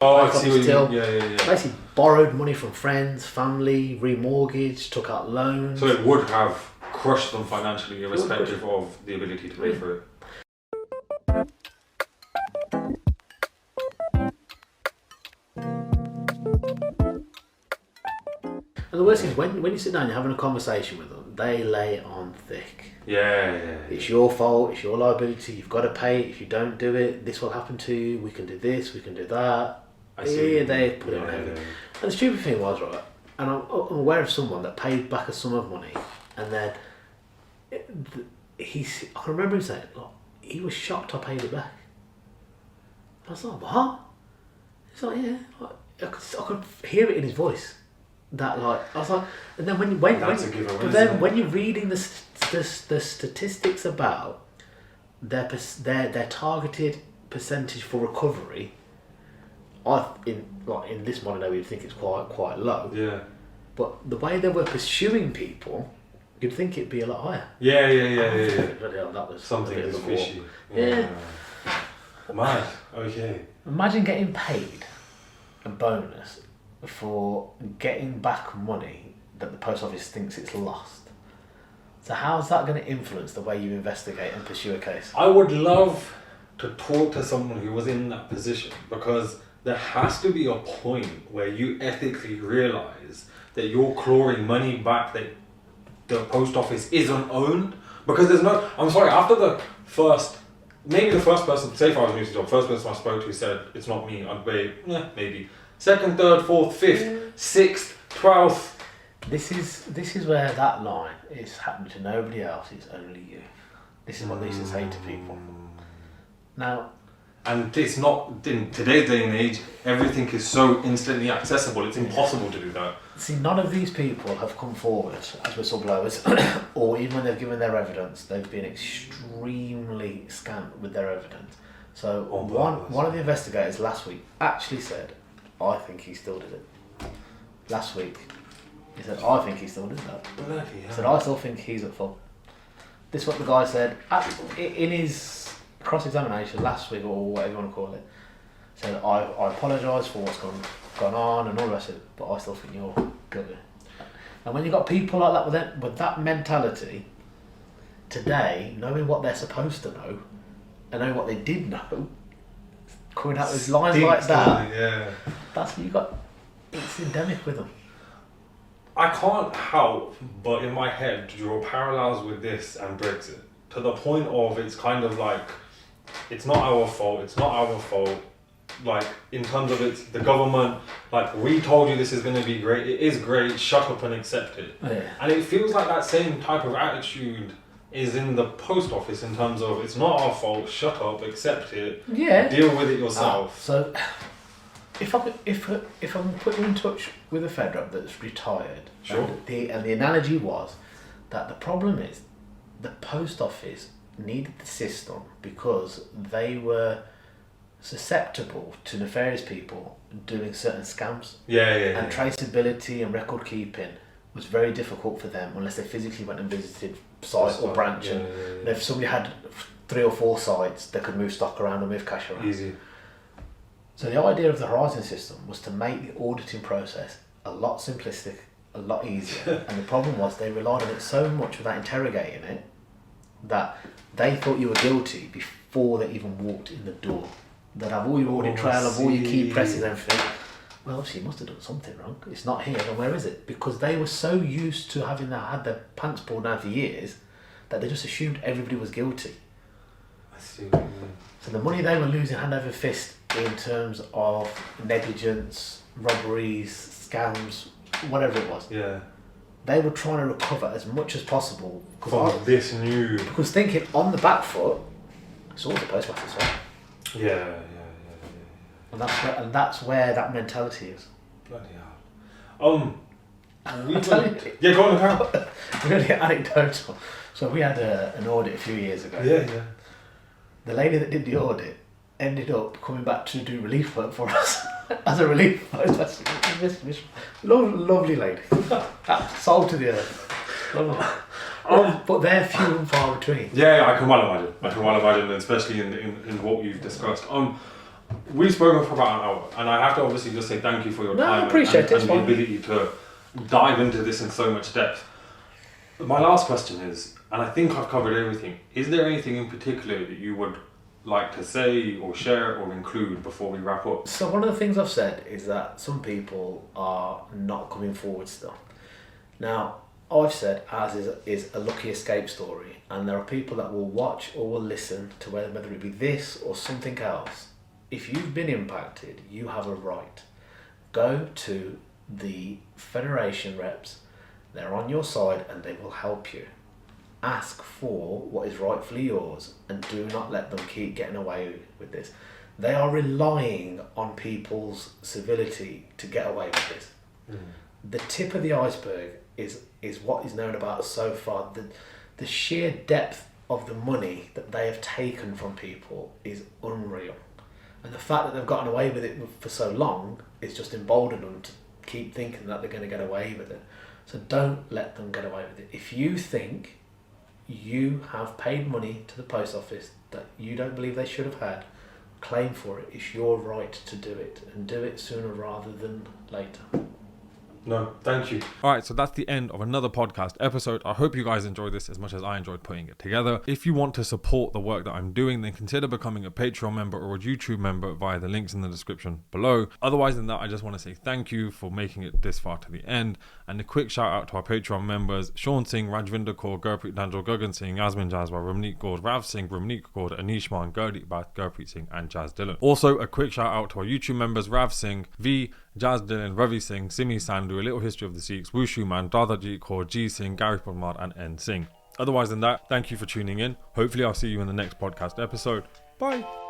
Oh, I Post see office what you till. mean. Yeah. Basically borrowed money from friends, family, remortgaged, took out loans. So it would have crushed them financially, irrespective of the ability to pay for it. And the worst thing is when you sit down and you're having a conversation with them, they lay it on thick. Yeah. It's your fault, it's your liability, you've got to pay it. If you don't do it, this will happen to you, we can do this, we can do that. I see. Yeah, they put it on everything. And the stupid thing was, right, and I'm aware of someone that paid back a sum of money, and then I can remember him saying, look, he was shocked I paid it back. I was like, what? He's like, yeah. I could hear it in his voice. That I was like, and then when you're reading the statistics about their targeted percentage for recovery, in this modern day we'd think it's quite low. Yeah. But the way they were pursuing people, you'd think it'd be a lot higher. Yeah. That was Something is fishy. Yeah. Mad. Okay. Imagine getting paid a bonus for getting back money that the post office thinks it's lost. So how's that going to influence the way you investigate and pursue a case? I would love to talk to someone who was in that position, because there has to be a point where you ethically realise that you're clawing money back that the post office isn't owned. Because I'm sorry, after the first person, say if I was new to the job, first person I spoke to said, it's not me, I'd be, maybe. Second, third, fourth, fifth, sixth, 12th. This is where that line is happening to nobody else, it's only you. This is what they used to say to people. Now, and it's not, in today's day and age, everything is so instantly accessible, it's impossible to do that. See, none of these people have come forward as whistleblowers, or even when they've given their evidence, they've been extremely scant with their evidence. So one of the investigators last week actually said, I think he still did it. Last week, he said, I think he still did that. He said, I still think he's at fault. This is what the guy said in his cross-examination last week, or whatever you want to call it. Said, I apologise for what's gone on and all the rest of it, but I still think you're guilty. And when you've got people like that with that mentality, today, knowing what they're supposed to know, and knowing what they did know, coming out with lines like that, that's what you got. It's endemic with them. I can't help but in my head draw parallels with this and Brexit, to the point of it's kind of like, it's not our fault, like in terms of it's the government, like we told you this is going to be great, it is great, shut up and accept it. And it feels like that same type of attitude is in the post office, in terms of it's not our fault, shut up, accept it, deal with it yourself. So if I can put you in touch with a fed rep that's retired, sure. And the analogy was that the problem is the post office needed the system because they were susceptible to nefarious people doing certain scams. And traceability and record keeping was very difficult for them unless they physically went and visited site or branch. And if somebody had 3 or 4 sites, they could move stock around and move cash around. Easy. So the idea of the Horizon system was to make the auditing process a lot simplistic, a lot easier. And the problem was they relied on it so much without interrogating it that they thought you were guilty before they even walked in the door. They'd have all your audit trail of all your key presses and everything. Well, obviously, you must have done something wrong. It's not here, then where is it? Because they were so used to having had their pants pulled down for years that they just assumed everybody was guilty. I see what you mean. So the money they were losing hand over fist in terms of negligence, robberies, scams, whatever it was. They were trying to recover as much as possible. Because thinking on the back foot, it's all the postmaster's fault. And that's where that mentality is. Bloody hell. Go on. Really anecdotal. So we had an audit a few years ago. The lady that did the audit ended up coming back to do relief work for us as a relief post. Lovely lady. Sold to the earth. But they're few and far between. I can well imagine. Especially in what you've discussed. we've spoken for about an hour, and I have to obviously just say thank you for your No, time I appreciate and it, it's the fine. ability to dive into this in so much depth. My last question is, and I think I've covered everything, is there anything in particular that you would like to say or share or include before we wrap up? So one of the things I've said is that some people are not coming forward still. Now, I've said ours is a lucky escape story, and there are people that will watch or will listen to whether it be this or something else. If you've been impacted, you have a right. Go to the Federation reps, they're on your side and they will help you. Ask for what is rightfully yours and do not let them keep getting away with this. They are relying on people's civility to get away with this. The tip of the iceberg is what is known about so far. The sheer depth of the money that they have taken from people is unreal. And the fact that they've gotten away with it for so long is just emboldened them to keep thinking that they're going to get away with it. So don't let them get away with it. If you think you have paid money to the post office that you don't believe they should have had, claim for it. It's your right to do it, and do it sooner rather than later. No, thank you. Alright, so that's the end of another podcast episode. I hope you guys enjoyed this as much as I enjoyed putting it together. If you want to support the work that I'm doing, then consider becoming a Patreon member or a YouTube member via the links in the description below. Otherwise than that, I just want to say thank you for making it this far to the end. And a quick shout out to our Patreon members: Sean Singh, Rajvinder Kaur, Gurpreet Danjal, Gagan Singh, Yasmin Jazwa, Ramneek Gaur, Rav Singh, Ramneek Gaur, Anish Man, Gurdeep Bhatt, Gurpreet Singh and Jazz Dillon. Also a quick shout out to our YouTube members: Rav Singh, V, Jazz Dillon, Ravi Singh, Simi Sandhu, A Little History of the Sikhs, Wushu Man, Dadaji Kaur, G Singh, Gary Parmar and N Singh. Otherwise than that, thank you for tuning in. Hopefully I'll see you in the next podcast episode. Bye.